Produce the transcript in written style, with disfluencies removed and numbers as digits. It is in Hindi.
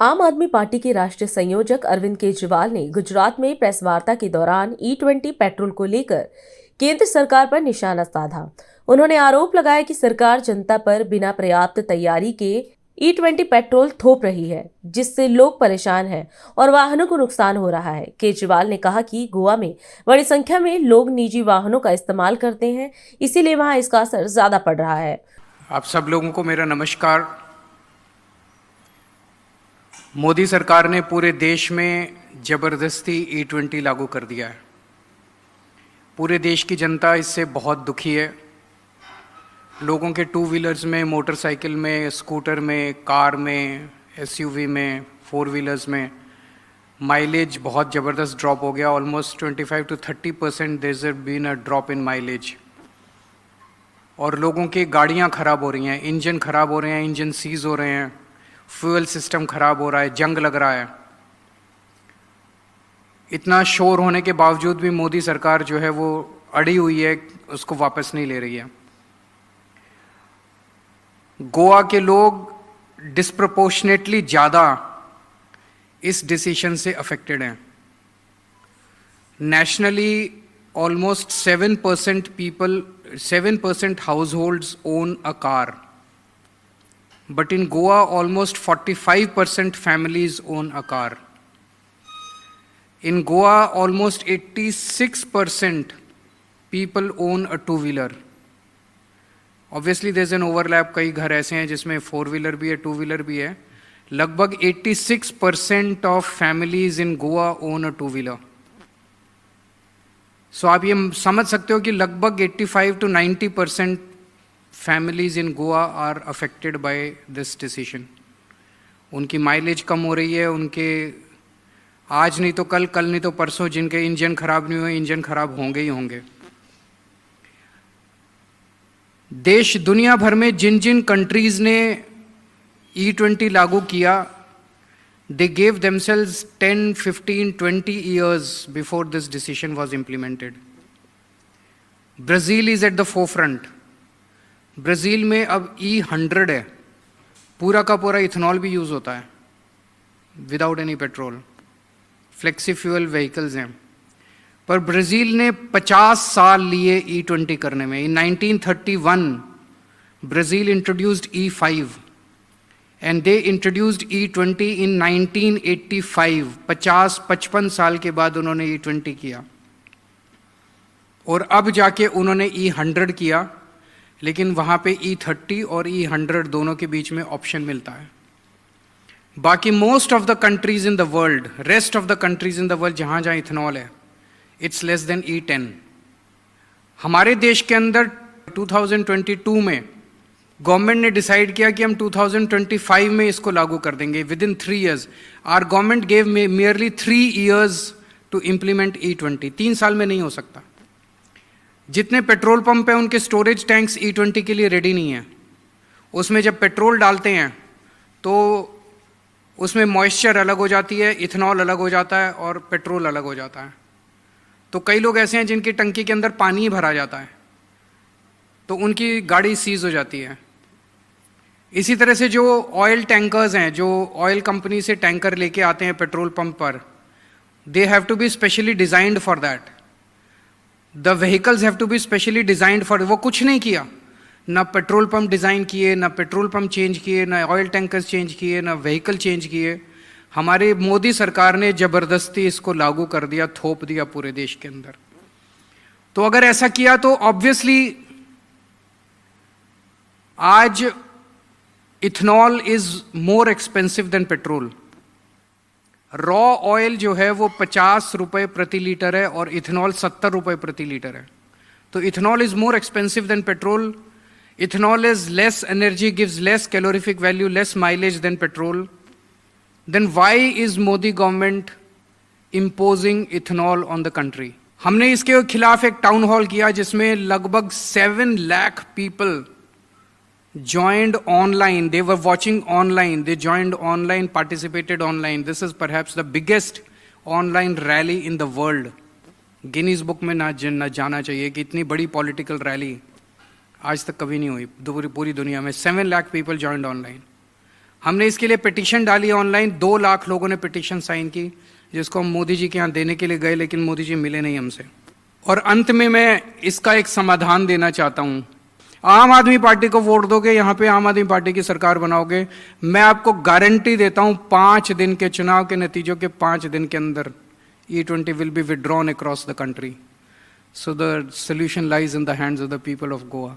आम आदमी पार्टी के राष्ट्रीय संयोजक अरविंद केजरीवाल ने गुजरात में प्रेस वार्ता के दौरान E20 पेट्रोल को लेकर केंद्र सरकार पर निशाना साधा। उन्होंने आरोप लगाया कि सरकार जनता पर बिना पर्याप्त तैयारी के E20 पेट्रोल थोप रही है, जिससे लोग परेशान हैं और वाहनों को नुकसान हो रहा है। केजरीवाल ने कहा कि गोवा में बड़ी संख्या में लोग निजी वाहनों का इस्तेमाल करते हैं, इसीलिए वहां इसका असर ज्यादा पड़ रहा है। आप सब लोगों को मेरा नमस्कार। मोदी सरकार ने पूरे देश में जबरदस्ती E20 लागू कर दिया है। पूरे देश की जनता इससे बहुत दुखी है। लोगों के टू व्हीलर्स में, मोटरसाइकिल में, स्कूटर में, कार में, SUV में, फोर व्हीलर्स में माइलेज बहुत ज़बरदस्त ड्रॉप हो गया। Almost 25 to 30% there has been a drop in mileage. और लोगों की गाड़ियां ख़राब हो रही हैं, इंजन ख़राब हो रहे हैं, इंजन सीज हो रहे हैं, फ्यूल सिस्टम ख़राब हो रहा है, जंग लग रहा है। इतना शोर होने के बावजूद भी मोदी सरकार जो है वो अड़ी हुई है, उसको वापस नहीं ले रही है। गोवा के लोग डिस्प्रपोर्शनेटली ज़्यादा इस डिसीजन से अफेक्टेड हैं। Nationally almost 7% households own a car, but in Goa almost 45% families own a car. In Goa almost 86% people own a two-wheeler. Obviously there's an overlap, कई घर ऐसे हैं जिसमें फोर व्हीलर भी है, टू व्हीलर भी है। लगभग 86% of families in Goa own a two-wheeler. सो आप ये समझ सकते हो कि लगभग 85 to 90% families in Goa are affected by this decision. उनकी माइलेज कम हो रही है, उनके आज नहीं तो कल, कल नहीं तो परसों जिनके इंजन खराब नहीं हुए, इंजन खराब होंगे ही होंगे। देश दुनिया भर में जिन जिन कंट्रीज ने E20 लागू किया, they gave themselves 10, 15, 20 years before this decision was implemented. Brazil is at the forefront. Brazil में अब E100 है, पूरा का पूरा इथेनॉल भी यूज़ होता है without any petrol. Flexi fuel vehicles हैं। पर ब्राज़ील ने 50 साल लिए E20 करने में। इन 1931 Brazil introduced E5 and they introduced E20 in 1985। 55 साल के बाद उन्होंने E20 किया और अब जाके उन्होंने E100 किया, लेकिन वहाँ पे E30 और E100 दोनों के बीच में ऑप्शन मिलता है। बाकी most of the countries in the world, rest of the countries in the world जहाँ जहाँ इथेनॉल है, इट्स लेस देन E10। हमारे देश के अंदर 2022 में गवर्नमेंट ने डिसाइड किया कि हम 2025 में इसको लागू कर देंगे, within 3 years। Our government gave merely 3 years to implement E20। 3 साल में नहीं हो सकता। जितने पेट्रोल पंप हैं उनके स्टोरेज टैंक्स E20 के लिए रेडी नहीं है। उसमें जब पेट्रोल डालते हैं तो उसमें मॉइस्चर अलग हो जाती है, इथेनॉल अलग हो जाता है और पेट्रोल अलग हो जाता है। तो कई लोग ऐसे हैं जिनकी टंकी के अंदर पानी ही भरा जाता है, तो उनकी गाड़ी सीज हो जाती है। इसी तरह से जो ऑयल टैंकर्स हैं, जो ऑयल कंपनी से टैंकर लेके आते हैं पेट्रोल पंप पर, they have to be specially designed for that. The vehicles have to be specially designed for. वो कुछ नहीं किया, ना पेट्रोल पंप डिज़ाइन किए, ना पेट्रोल पंप चेंज किए, ना ऑयल टैंकर्स चेंज किए, ना व्हीकल चेंज किए। हमारे मोदी सरकार ने ज़बरदस्ती इसको लागू कर दिया, थोप दिया पूरे देश के अंदर। तो अगर ऐसा किया तो ऑब्वियसली आज ethanol is more expensive than petrol. Raw oil जो है वो 50 रुपए प्रति लीटर है और इथेनॉल 70 रुपए प्रति लीटर है। तो ethanol is more expensive than petrol. Ethanol is less energy, gives less calorific value, less mileage than petrol. Then why is Modi government imposing ethanol on the country? हमने इसके खिलाफ एक टाउन हॉल किया जिसमें लगभग 7 lakh people joined online. They were watching online. They joined online, participated online. This is perhaps the biggest online rally in the world. Guinness book में ना जाना चाहिए कि इतनी बड़ी political rally आज तक कभी नहीं हुई पूरी दुनिया में। 7 लाख people joined online. हमने इसके लिए पिटीशन डाली ऑनलाइन, 2 लाख लोगों ने पिटीशन साइन की, जिसको हम मोदी जी के यहाँ देने के लिए गए, लेकिन मोदी जी मिले नहीं हमसे। और अंत में मैं इसका एक समाधान देना चाहता हूँ। आम आदमी पार्टी को वोट दोगे, यहाँ पे आम आदमी पार्टी की सरकार बनाओगे, मैं आपको गारंटी देता हूँ 5 दिन के चुनाव के नतीजों के 5 दिन के अंदर E20 will be withdrawn across the country. So the solution lies in the hands of the people of Goa.